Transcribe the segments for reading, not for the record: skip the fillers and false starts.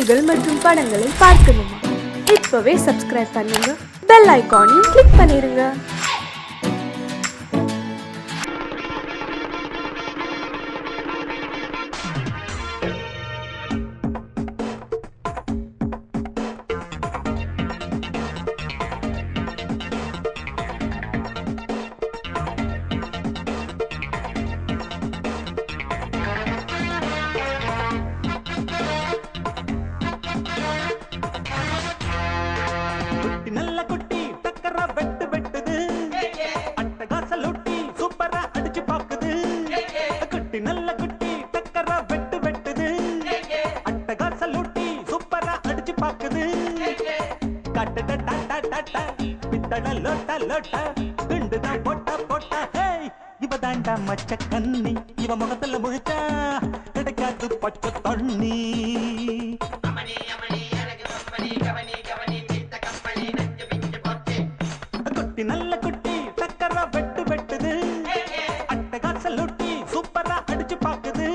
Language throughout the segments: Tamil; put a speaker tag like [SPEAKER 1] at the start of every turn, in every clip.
[SPEAKER 1] செய்திகள் மற்றும் படங்களை பார்க்கணுமா? இப்பவே சப்ஸ்கிரைப் பண்ணுங்க, பெல் ஐகானையும் கிளிக் பண்ணிருங்க.
[SPEAKER 2] நல்ல குட்டி டக்கரா வெட்டு வெட்டுது, அட்டகாச லூட்டி சூப்பரா அடிச்சு பாக்குது. குட்டி நல்ல குட்டி டக்கரா வெட்டு வெட்டுது, அட்டகாச லூட்டி சூப்பரா அடிச்சு பாக்குது. கட்டட டாடா டாடா பித்தட லோட்டா லோட்டா குண்டுதான் போட்டா போட்டா. ஹேய் இவ தாண்டா மச்ச கண்ணி, இவ முகத்துல முழிச்சா கிடைக்காது பச்சை தண்ணி. நல்ல குட்டி டக்கரா வெட்டு வெட்டுது, அட்டகாச லூட்டி சூப்பரா அடிச்சு பாக்குது.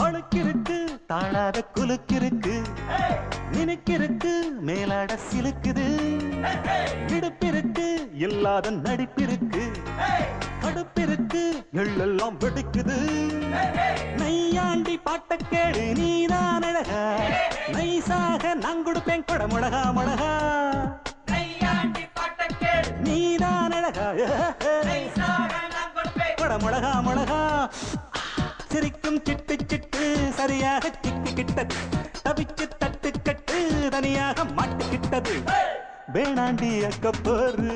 [SPEAKER 2] அழுக்கிருக்கு தாழாத குலுக்கிருக்கு, நினைக்கிருக்கு மேலாட சிலுக்குது. இடுப்பிருக்கு இல்லாத நடிப்பிருக்கு, கடுப்பிருக்கு எள்ளெல்லாம் வெடிக்குது. நையாண்டி பாட்ட கேடு நீதான் அழகா, நைசாக நான் கொடுப்பேன் கொட முழகா முழகா. நீதான் அழகா கொட முழகா முழகா. சிரிக்கும் சிட்டு சிட்டு சரியாக சிக்கிக்கிட்டது, தவிச்சு தட்டு கட்டு தனியாக மாட்டிக்கிட்டது. வேணாண்டி அக்க போரு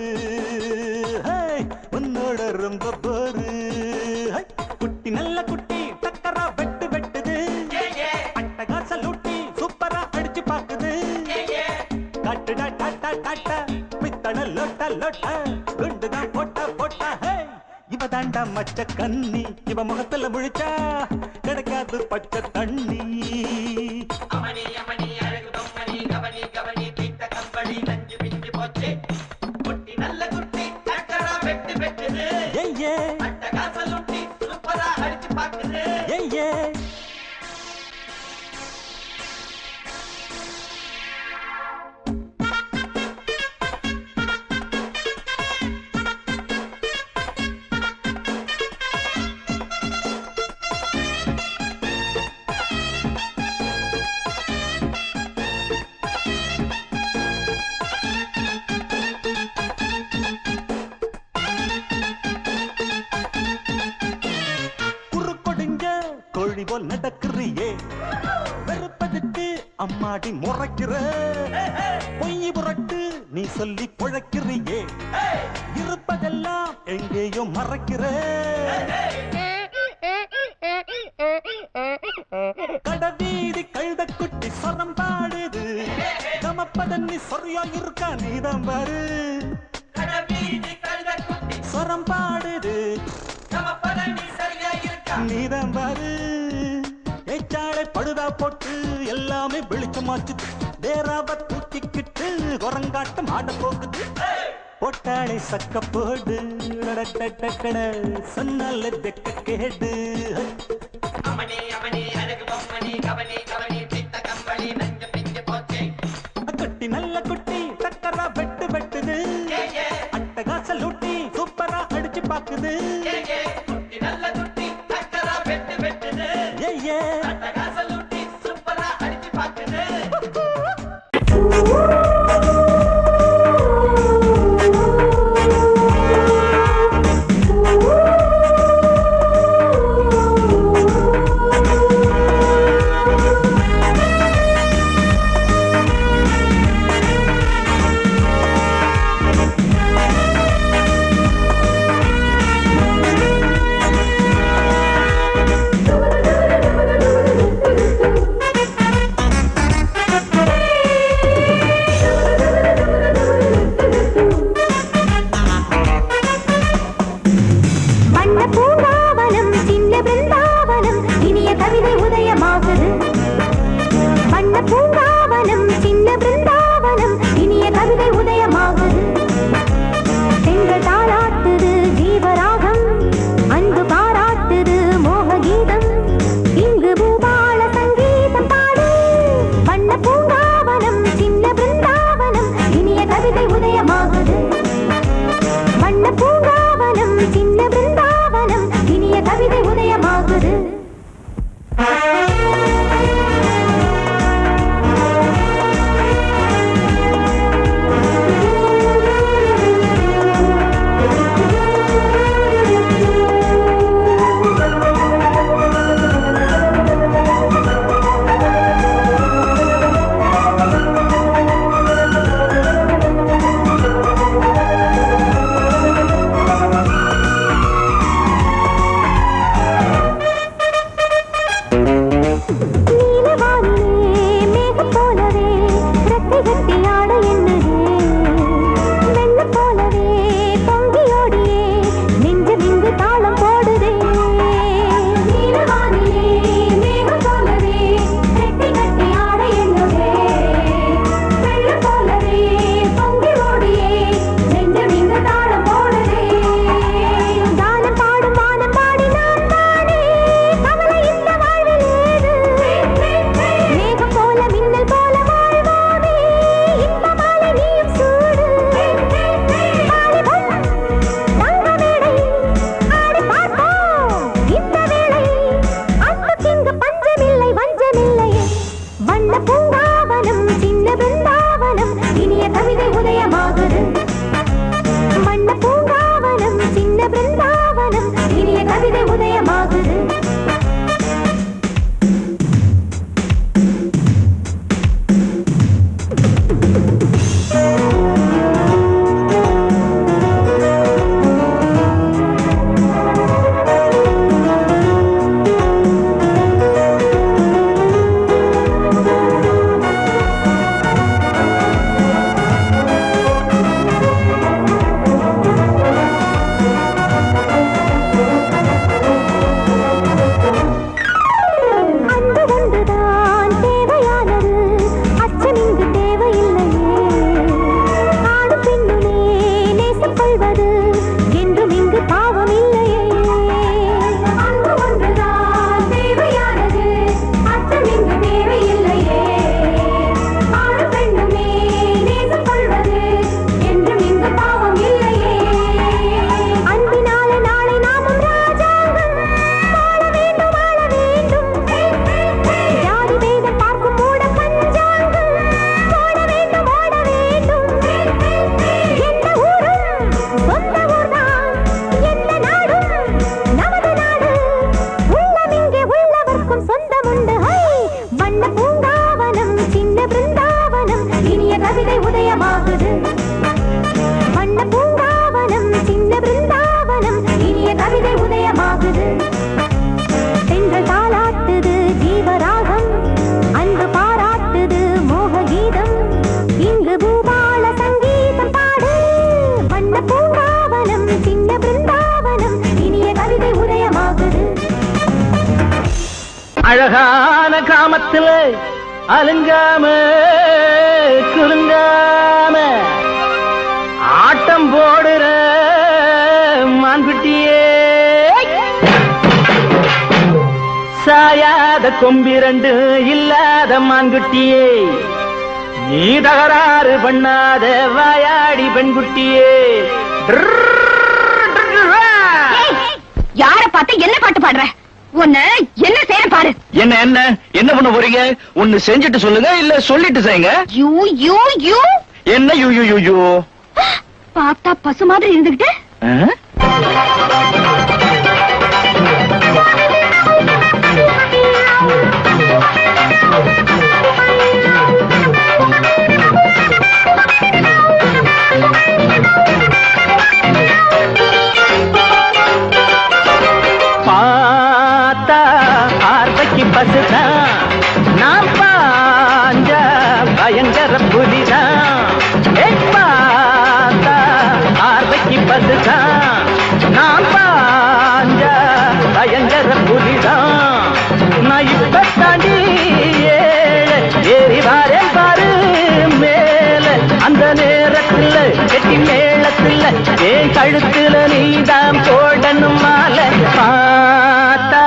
[SPEAKER 2] உன்னோட ரொம்ப போரு. குட்டி நல்ல குட்டி டக்கரா வெட்டு வெட்டுது, அட்டகாச லூட்டி சூப்பரா அடிச்சு பாக்குது. காட்டுடா டாட்டா டாட்டா பித்தட லோட்டா லோட்டா குண்டுதான் போட்டா போட்டா. இவ தாண்டா மச்ச கண்ணி, இவ முகத்துல முழிச்சா கிடைக்காது பச்சை தண்ணி. கோழி போல் நடக்கிறியே, வெறுப்பதுக்கு அம்மாடி முறைக்கிற. பொய் புரட்டு நீ சொல்லி பொழைக்கிறியே, இருப்பதெல்லாம் எங்கேயோ மறைக்கிற. கடவீதி கழுத குட்டி சொரம் பாடுது, கமப்பதன்னி சொரியா இருக்கா நீதான் பாரு. சொரம் பாடுது நீதான் பாரு. ஏச்சாளை படுதா போட்டு எல்லாமே வெளிச்சமாச்சு, வேறாவ தூக்கிக்கிட்டு குரங்காட்டம் ஆட போகுது. போட்டாளை சக்க போடு சொன்னால தெக்க கேடு. குட்டி நல்ல குட்டி டக்கரா வெட்டு வெட்டுது, அட்டகாச லூட்டி சூப்பரா அடிச்சு பாக்குது.
[SPEAKER 3] அழகான காமத்துல அலுங்காம குலுங்காம ஆட்டம் போடுற மான்குட்டியே, சாயாத கொம்பிரண்டு இல்லாத மான்குட்டியே, நீ தகராறு பண்ணாத வாயாடி பெண்குட்டியே.
[SPEAKER 4] யார பார்த்து என்ன பாட்டு பாடுற? உன்ன என்ன செய்ய பாரு.
[SPEAKER 3] என்ன என்ன என்ன பண்ண போறீங்க? ஒன்னு செஞ்சுட்டு சொல்லுங்க, இல்ல சொல்லிட்டு செய்யுங்க.
[SPEAKER 4] யூ யூ யூ
[SPEAKER 3] என்ன யூ யூ யூ யூ?
[SPEAKER 4] பார்த்தா பசு மாதிரி இருந்துகிட்டு
[SPEAKER 3] பார்த்தா பார்வைக்கு பசுதான், நான் பாஞ்ச பயங்கர புலிதான். பார்த்தா பார்வைக்கு பசுதான், நான் பாஞ்ச பயங்கர புலிதான். நான் இப்ப தாண்டி ஏறி வாரேன் பாரு மேல, அந்த நேரத்துல கெட்டி மேளத்துல என் கழுத்துல நீதான் போடணும் மாலை. பார்த்தா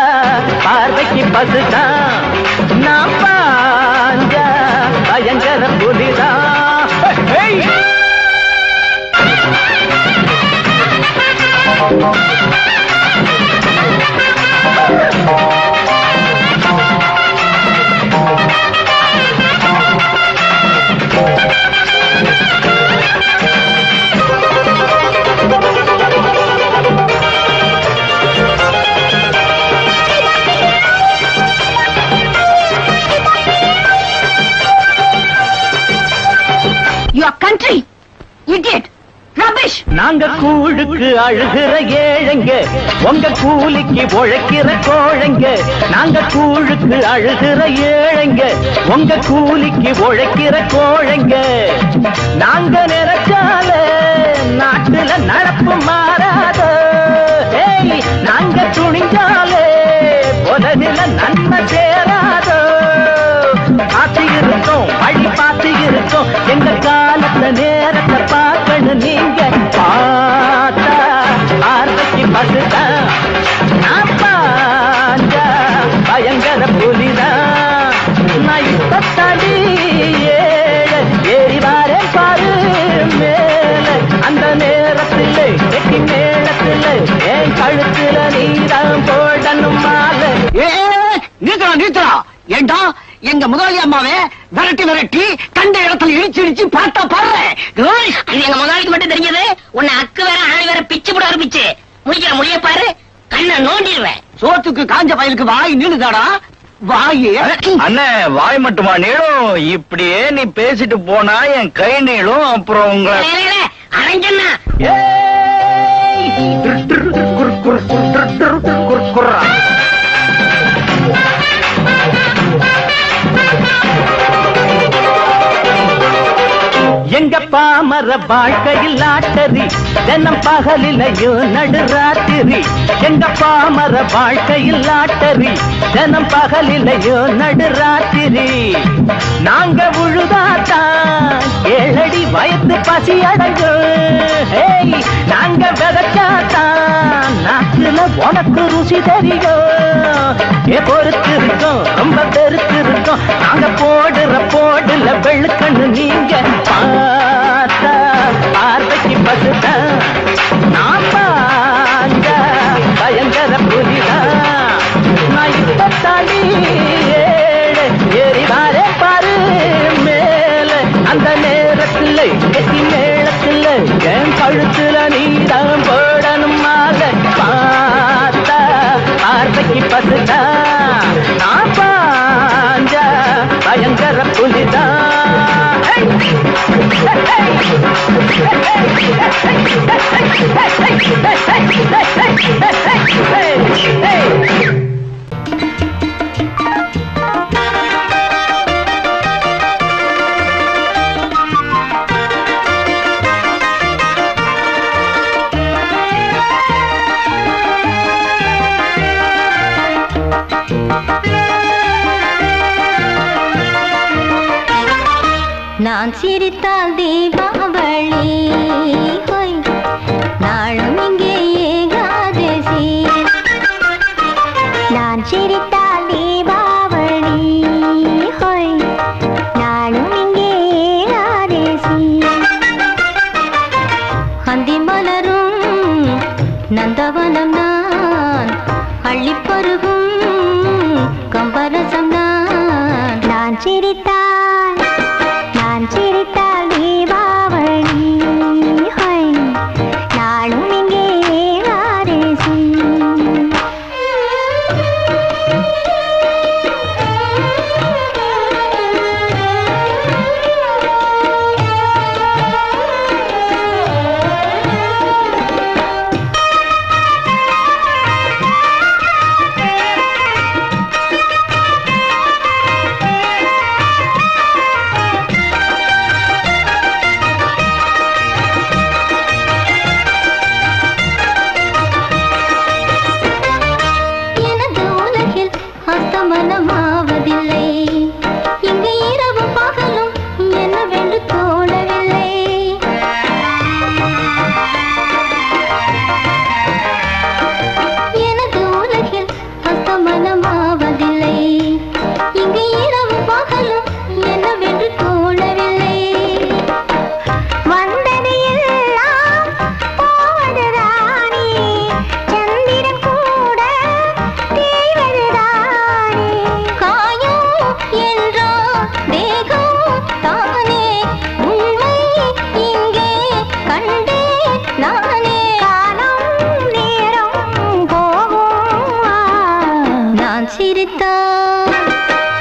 [SPEAKER 3] பார்வைக்கு பசுதான், நான் பாஞ்ச பயங்கர புலிதான்.
[SPEAKER 4] Your country, idiot, rubbish.
[SPEAKER 3] நாங்க கூழுக்கு அழுகிற ஏழைங்க, உங்க கூலிக்கு உழைக்கிற கோழைங்க. நாங்க கூழுக்கு அழுகிற ஏழைங்க, உங்க கூலிக்கு உழைக்கிற கோழைங்க. நாங்க நினைச்சால நாட்டுல நடப்பு மாறாதோ, நாங்க துணிஞ்சாலே உலகில நன்மை சேராதோ. பார்த்து இருக்கோம், வழி பார்த்து இருக்கோம், எங்க காலத்தை நேரத்தை பார்க்கணும். நீங்க பார்த்தா பார்வைக்கு பசுதான், நான் பாஞ்சா பயங்கர புலிதான். நான் இப்ப தடி ஏறி வாரேன் பாரு மேல. அந்த நேரத்தில் கெட்டி மேளத்தில் என் கழுத்துல நீதான் போடணும் மாலை.
[SPEAKER 5] நீத்தரா ஏண்டா எங்க முதலாளி அம்மாவே விரட்டி விரட்டி கண்ட இடத்துல இடிச்சு இடிச்சு பார்த்தா பாரு. இது எங்க முதலாளிக்கு மட்டும் தெரிஞ்சது. உன்னை அக்கு வேற ஆணி வேற பிச்சு போட ஆரம்பிச்சு முடிக்கிற முடிய பாரு, கண்ணை நோண்டிடுவேன். சோத்துக்கு காஞ்ச பயலுக்கு வாய் நீளுதாடா. வாய்
[SPEAKER 3] அண்ணே, வாய் மட்டுமா நீளும்? இப்படியே நீ பேசிட்டு போனா என் கை நீளும். அப்புறம் உங்களை
[SPEAKER 5] அரஞ்சண்ணா
[SPEAKER 3] எங்க பாமர வாழ்க்கையில் லாட்டரி, தினம் பகலிலையும் நடுராத்திரி. எங்க பாமர வாழ்க்கையில் லாட்டரி, தினம் பகலிலையும் நடுராத்திரி. நாங்க உழுதாத்தான் ஏழடி வயத்து பசி அடையும். நாங்க விதைச்சாத்தான் நாட்டுல உனக்கு ருசி தெரியும். பொறுத்து இருக்கோம், ரொம்ப பெருத்து இருக்கோம். நாங்க போடுற போடுல வெளுக்கண்ணு நீங்க பார்த்தா பார்வைக்கு பசுதான், நான் பாஞ்ச பயங்கர புலிதான். நான் இப்ப தடி ஏறி வாரே பாரு மேல. அந்த நேரத்தில் கெட்டி மேளத்தில் என் கழுத்துல நீதான் போடணும் மாலை. பார்த்தா பார்வைக்கு பசுதான், நான் பாஞ்ச பயங்கர புலிதான்.
[SPEAKER 6] நான் சிரித்தால் தீபாவளி, ஹோய் நாளும் இங்கே ஏகாதசி. நான் சிரித்தால் தீபாவளி, ஹோய் நாளும் இங்கே ஏகாதசி. அந்தி மலரும் நந்தவனம் நான், அள்ளிப்பருகும் கம்பரசம் நான். நான் சிரித்தால் தீபாவளி, ஹோய் நாளும் இங்கே ஏகாதசி.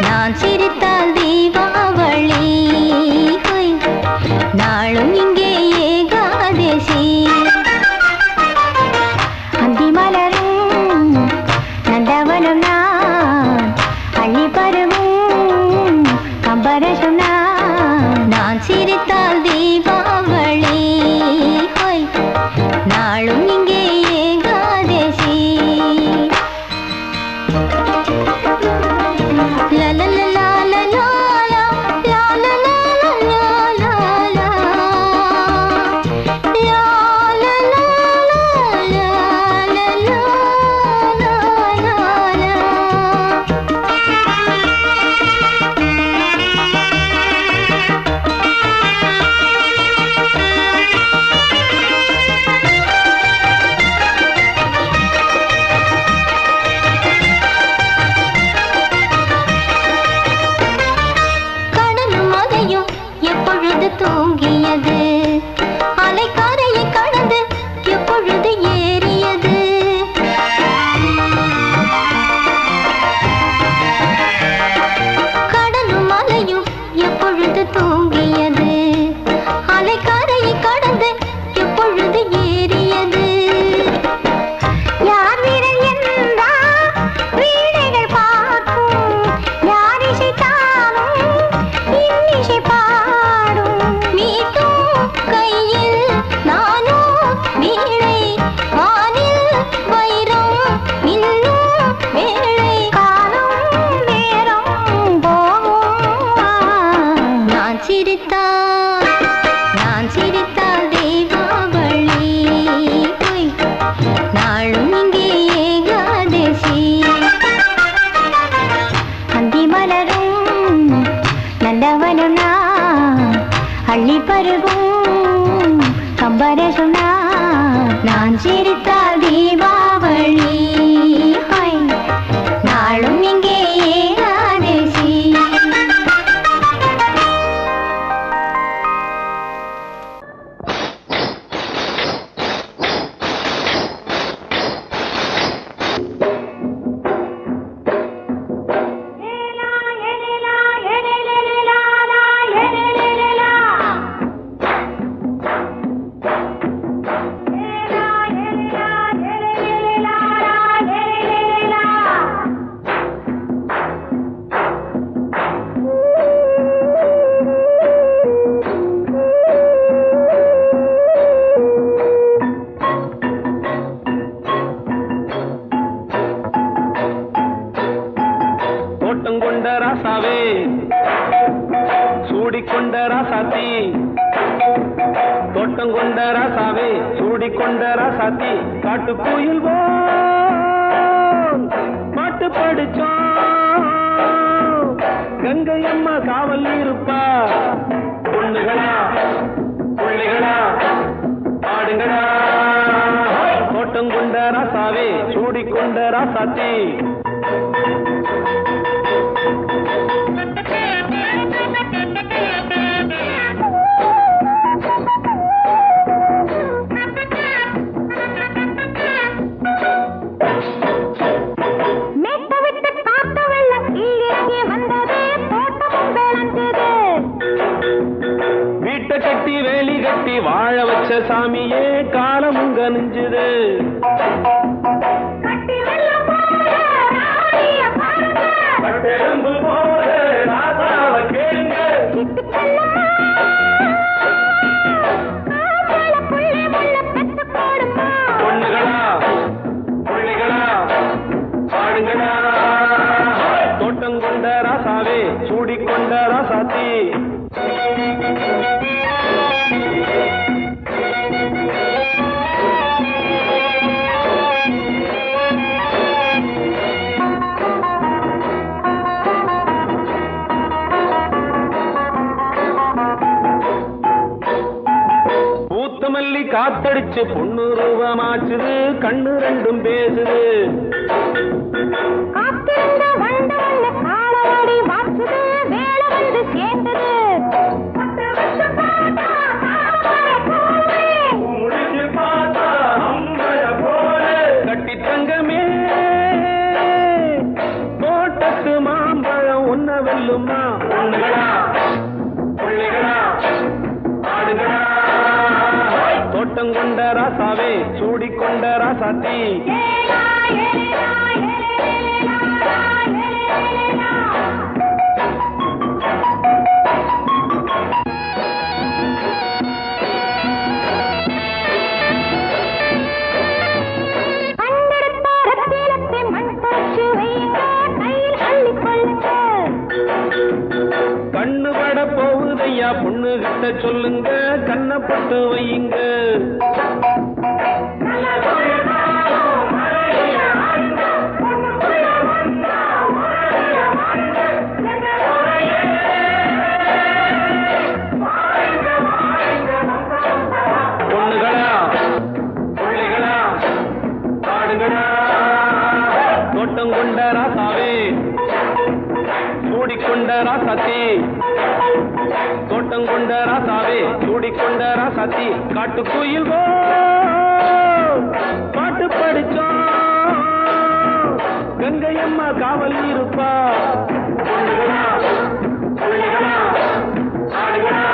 [SPEAKER 6] நான் சிரித்தால் தீபாவளி, நாளும் இங்கே ஏகாதசி. கம்பரசுனா நான் சிரித்தால் தீபாவளி ஹோய் நாளும் இங்கே ஏகாதசி தூங்கியது அலைக்காரையை கடந்து எப்பொழுது ஏறியது கடலும் மலையும் எப்பொழுது தூங்கியது அலைக்காரையை கடந்து எப்பொழுது ஏறியது யார் வீரன் என்றால் வீணைகள் பார்க்கும் யார் இசைத்தாலும் இன்னிசை கையில் நானோ வீணை வானில் வைரம் இன்னும் வேளை காலம் நேரம் போகும் நான் சிரித்தால் தீபாவளி நாளும் இங்கே ஏகாதசி அந்தி மலரும் நந்தவனம் அள்ளி பருகும் கம்பரசுனா நான் சிரித்தால் தீபாவளி நாளும் இங்கே ஏகாதசி
[SPEAKER 2] தோட்டங்கொண்ட ராசாவே சூடிக்கொண்ட ராசாத்தி தோட்டங்கொண்ட ராசாவே சூடிக்கொண்ட ராசாத்தி காட்டுக்குயில் பாட்டு படிச்சோம் கங்கை அம்மா காவல் இருப்பா பொண்ணுகளா பிள்ளைகளா ஆடுங்களா தோட்டங்கொண்ட ராசாவே சூடிக்கொண்ட ராசாத்தி வீட்டை கட்டி வேலி கட்டி வாழ வச்ச சாமியே காலமும் கனிஞ்சுது பொண்ணுகளா பிள்ளைகளா பாடுங்களா தோட்டங்கொண்ட ராசாவே சூடிக்கொண்ட ராசாத்தி பூத்தமல்லி காத்தடிச்சு பொண்ணு ரூபமாச்சுது கண்ணு ரெண்டும் பேசுது கட்டி தங்கமே தோட்டத்து மாம்பழம் உன்ன வெல்லுமா பொண்ணுகளா பிள்ளைகளா ஆடுகளா தோட்டங்கொண்ட ராசாவே சூடிக்கொண்ட ராசாத்தி
[SPEAKER 7] போகுதையா பொண்ணு கிட்ட சொல்லுங்க கண்ணப்பட்டு வையுங்க பொண்ணுகளா பிள்ளைகளா பாடுங்களா தோட்டம் கொண்ட ராசாவே சூடிக்கொண்ட ராசாத்தி தோட்டம் கொண்ட ராசாவே சூடிக்கொண்ட ராசாத்தி காட்டுக்குயில் பாட்டு படிச்சோம் கங்கையம்மா காவல் இருப்பா பொண்ணுகளா பிள்ளைகளா ஆடுகளா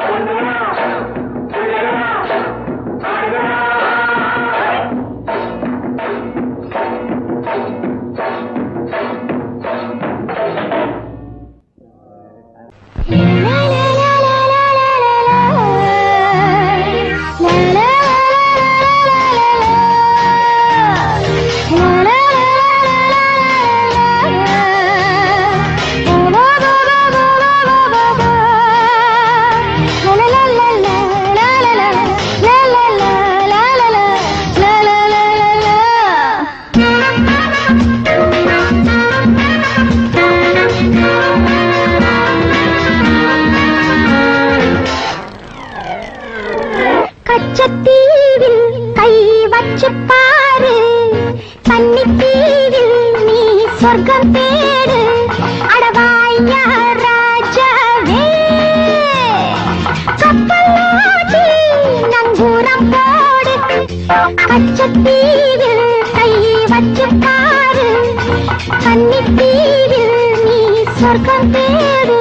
[SPEAKER 7] பொண்ணுகளா பிள்ளைகளா ஆடுகளா
[SPEAKER 6] கச்சத்தீவில் கை வச்சு பாரு கன்னித்தீவில் நீ சொர்க்கம் தேடு அடவாயா ராஜாவே கப்பலாட்டி நங்கூரம் போடு கச்சத்தீவில் கை வச்சு பாரு கன்னித்தீவில் நீ சொர்க்கம் தேடு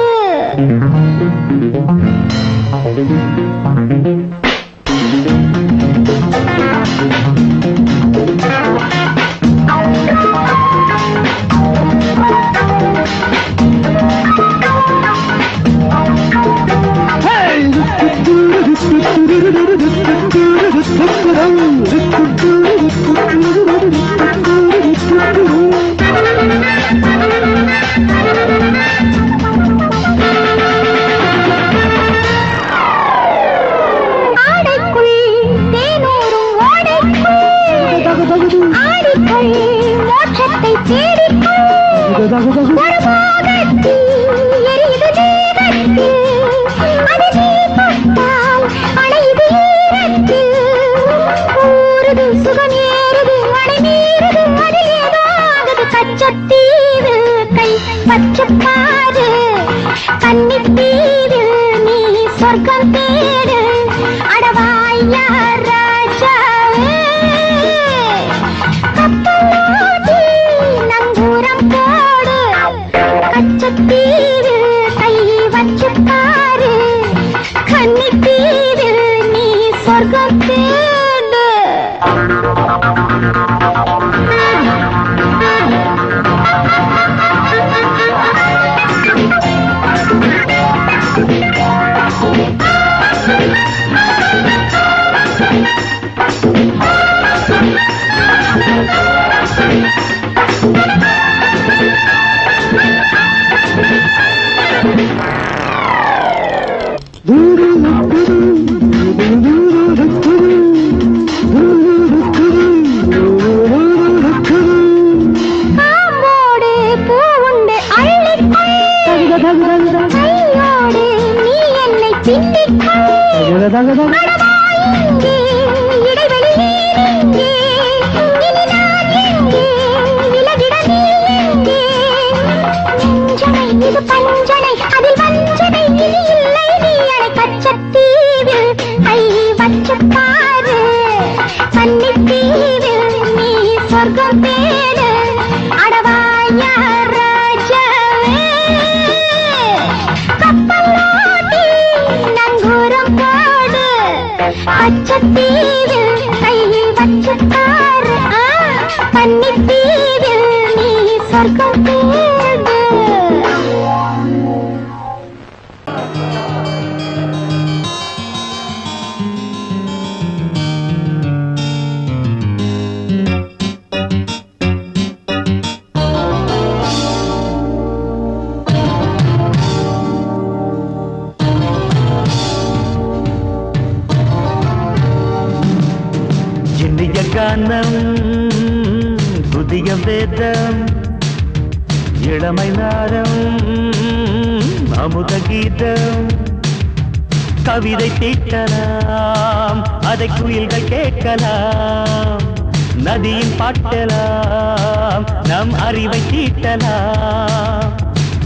[SPEAKER 6] பச்சப்பாரு கன்னித்தீவில் நீ சொர்க்கம் தேடு அடவாயா ராஜாவே கப்பலாட்டி நங்கூரம் போடு கச்சத்தீவில் கை வச்சு பாரு கன்னித்தீவில் நீ சொர்க்கம் தேடு பச்சத்தீவில் கை வச்சு பாரு கன்னித்தீவில் நீ சொர்க்கம் தேடு
[SPEAKER 2] கானம் புதிய வேதம் இளமை நாரம் அமுத கீதம் கவிதை தீட்டலாம் அதை குயில்கள் கேட்கலாம் நதியின் பாட்டலாம் நம் அறிவை தீட்டலாம்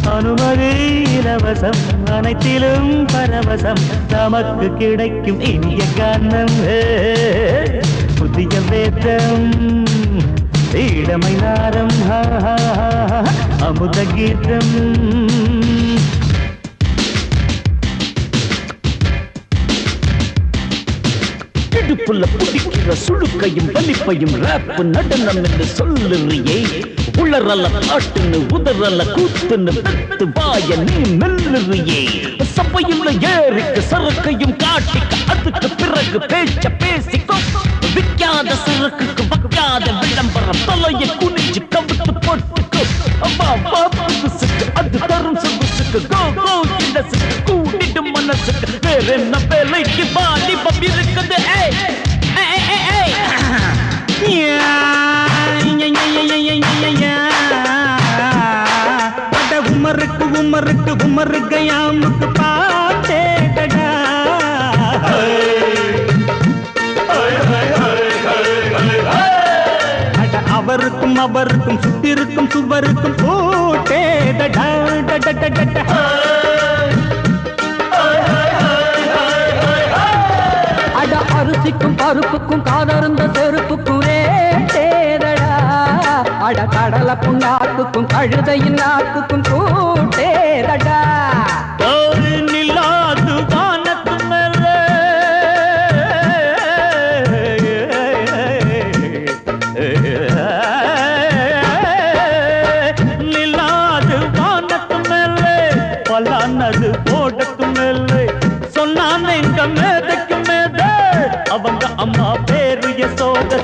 [SPEAKER 2] அனுமதி இலவசம் அனைத்திலும் பரவசம் நமக்கு கிடைக்கும் இனிய கானம் புதிய வேதம் இளமை நாரம் அமுத கீதம் இடுப்புள்ள புடிக்கிற சுழுக்கையும் வலிப்பையும் ரேப் நடனம் என்று சொல்லுறியே உளறல்ல காட்டுன்னு உதறல்ல கூத்துன்னு பெத்து வாய நீ மெல்லுறியே சபையுள்ள ஏறிக்கு சரக்கையும் காட்டிக்க அதுக்கு பிறகு பேச்ச பேசிக்கோ விக்காத சரக்குக்கு வைக்காத விளம்பரம் தலையை குனிஞ்சு கவிட்டு போட்டுக்கோ புதுசுக்கு அது தரும் சொகுசுக்கு கோ கோ இண்டசுக்கு கூட்டிடும் மனசுக்கு வேற என்ன வேலைக்கு வாலிபம் இருக்குது உமருக்கு உமருக்கு உமருக்கு யாமுக்கு பாட்டேடா அவருக்கும் அவருக்கும் சுத்திருக்கும் சுவருக்கும் போட்டேடா
[SPEAKER 5] அட அரிசிக்கும் பருப்புக்கும் காதருந்த செருப்புக்கும் ரேடா அட கடலை புண்ணாக்குக்கும் கழுதையின் நாக்குக்கும் கூட்டேடா
[SPEAKER 2] நில்லாது வானத்து மேல நில்லாது வானத்து மேல பலானது போடத்து மேல சொன்னான் எங்க மேதைக்கு மேத அவங்க அம்மா பேரு யசோத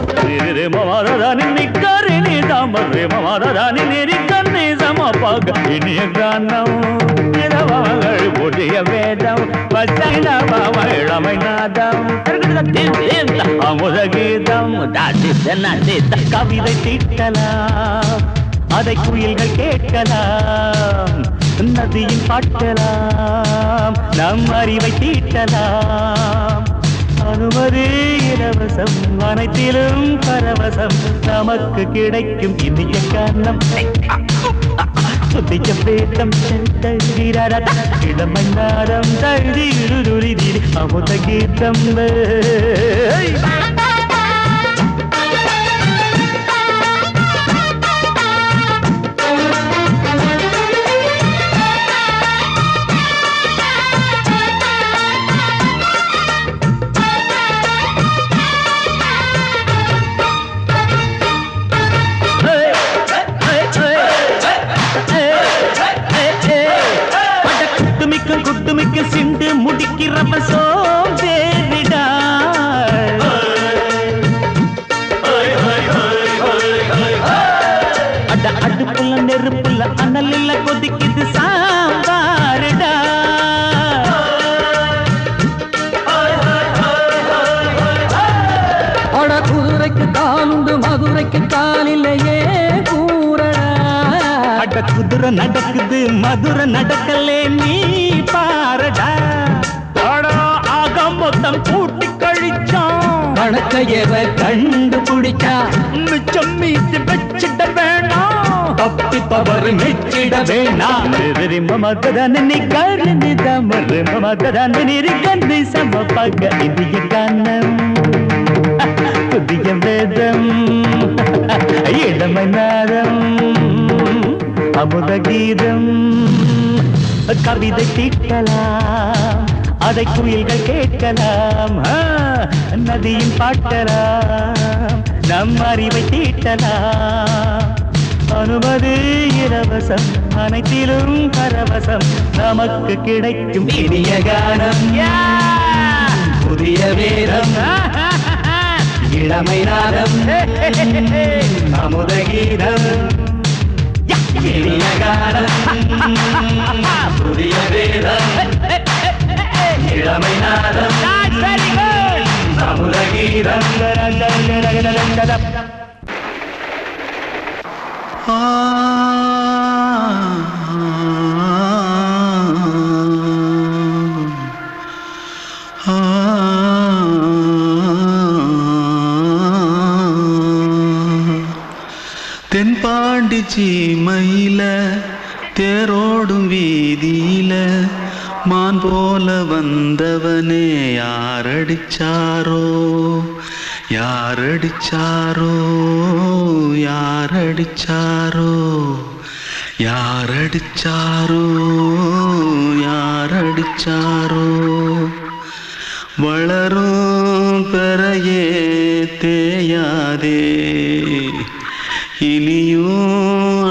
[SPEAKER 2] மாதாராணி நிக்கரிணி தாமரே மாதாராணி நெறிக்கண்ணி சமபாக இனிய கானம் இடவங்கள் புதிய வேதம் இளமை நாதம் அமுத கீதம் கவிதை தீட்டலாம் அதை குயில்கள் கேட்கலாம் நதியின் பாட்டலாம் நம் அறிவை தீட்டலாம் அனுமதி இலவசம் அனைத்திலும் பரவசம் நமக்கு கிடைக்கும் இனிய கானம் புதிய வேதம் இளமை நாரம் தழுதி அமுத கீதம் குட்டுமிக்க சிண்டு முடிக்கிறப்ப சோம்பேறிடா அட அடுப்புல நெருப்புல அனலில் கொதிக்குது சாம்பாருடா
[SPEAKER 5] அட குதிரைக்கு காலுண்டு மதுரைக்கு காலில்லையே கூறடா
[SPEAKER 2] அட குதிரை நடக்குது மதுரை நடக்கலே நீ பாரடா ஆக மொத்தம் கூட்டி கழிச்சான்
[SPEAKER 5] கணக்கையவ கண்டுபிடிச்சா
[SPEAKER 2] மிச்சம் மீது வச்சிட வேணாம் தப்பி தவறு மெச்சிட வேணாம் மமதன நிகழ்ந்து தமறு மமதன நிகழ்ந்து சமபக இந்திய கானம் புதிய வேதம் இளமை நாரம் அமுத கீதம் கவிதை தீட்டலாம் அதை குயில்கள் கேட்கலாம் நதியின் பாட்டலாம் நம் அறிவை தீட்டலாம் அனுமதி இலவசம் அனைத்திலும் பரவசம் நமக்கு கிடைக்கும் இனிய கானம் புதிய வேதம் இளமை நாதம் அமுத கீதம் இனிய கானம் புதிய வேதம் இளமை நாதம்
[SPEAKER 8] தென்பாண்டி சீமையில தேரோடும் வீதியில மான் போல வந்தவனே யாரடிச்சாரோ யாரடிச்சாரோ யாரடிச்சாரோ யாரடிச்சாரோ யாரடிச்சாரோ வளரும் பெறையே தேயாதே இனியும்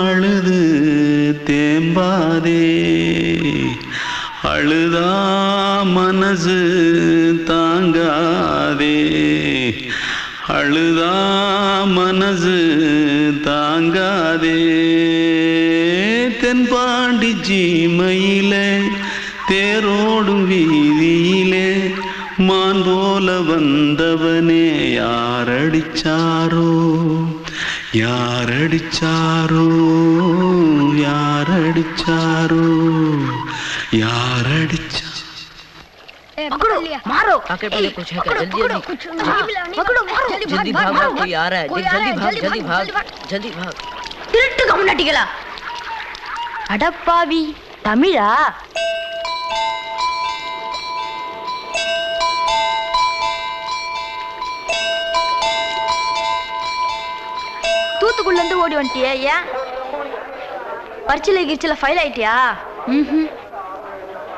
[SPEAKER 8] அழுது தேம்பாதே அழுதா மனசு தாங்காதே அழுதா மனசு தாங்காதே தென்பாண்டி சீமையிலே தேரோடும் வீதியிலே மான் போல வந்தவனே யாரடிச்சாரோ யாரடிச்சாரோ யாரடிச்சாரோ யாரடிச்சா
[SPEAKER 4] मारो
[SPEAKER 5] आके पहले कुछ है क्या जल्दी भाग कोई आ रहा है जल्दी भाग
[SPEAKER 4] திருட்டு கம்முனட்டிகளா அடப்பாவி தமிழா தூத்துக்குள்ள இருந்து ஓடி வந்துட்டியா ஏன் பரிச்சையில கிரிச்சில ஃபைல் ஆயிட்டியா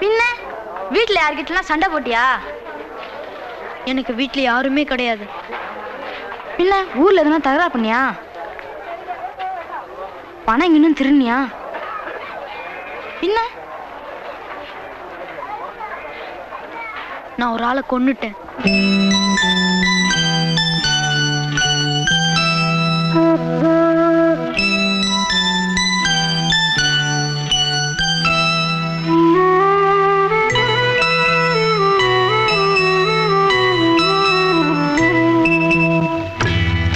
[SPEAKER 4] பின்ன வீட்டுல யார்கிட்டலாம் சண்டை போட்டியா எனக்கு வீட்டுல யாருமே கிடையாது பின்ன ஊர்ல எதுனா தகராறு பண்ணியா பணம் இன்னும் திருநியா பின்ன நான் ஒரு ஆளை கொன்னுட்டேன்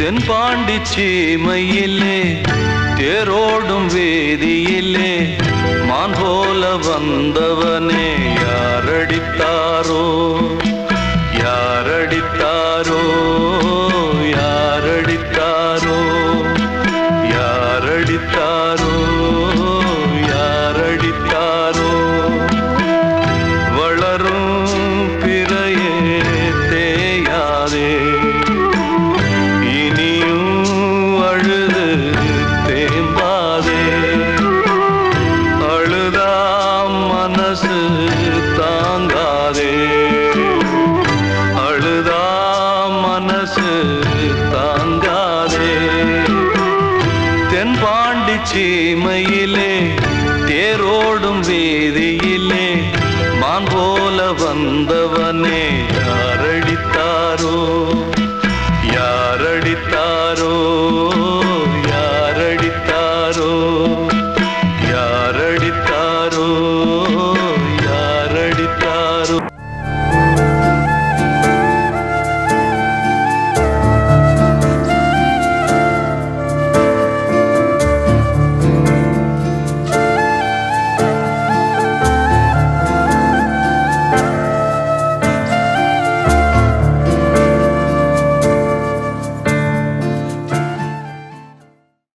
[SPEAKER 8] தென்பாண்டி சீமையிலே தேரோடும் வேதியிலே மான் போல வந்தவனே யாரடித்தாரோ யாரடித்தாரோ யாரடித்தாரோ யாரடித்தாரோ யாரடித்தாரோ வளரும் பிறையே தேயாதே தென்பாண்டி சீமையிலே தேரோடும் வேதியிலே மான் போல வந்தவனே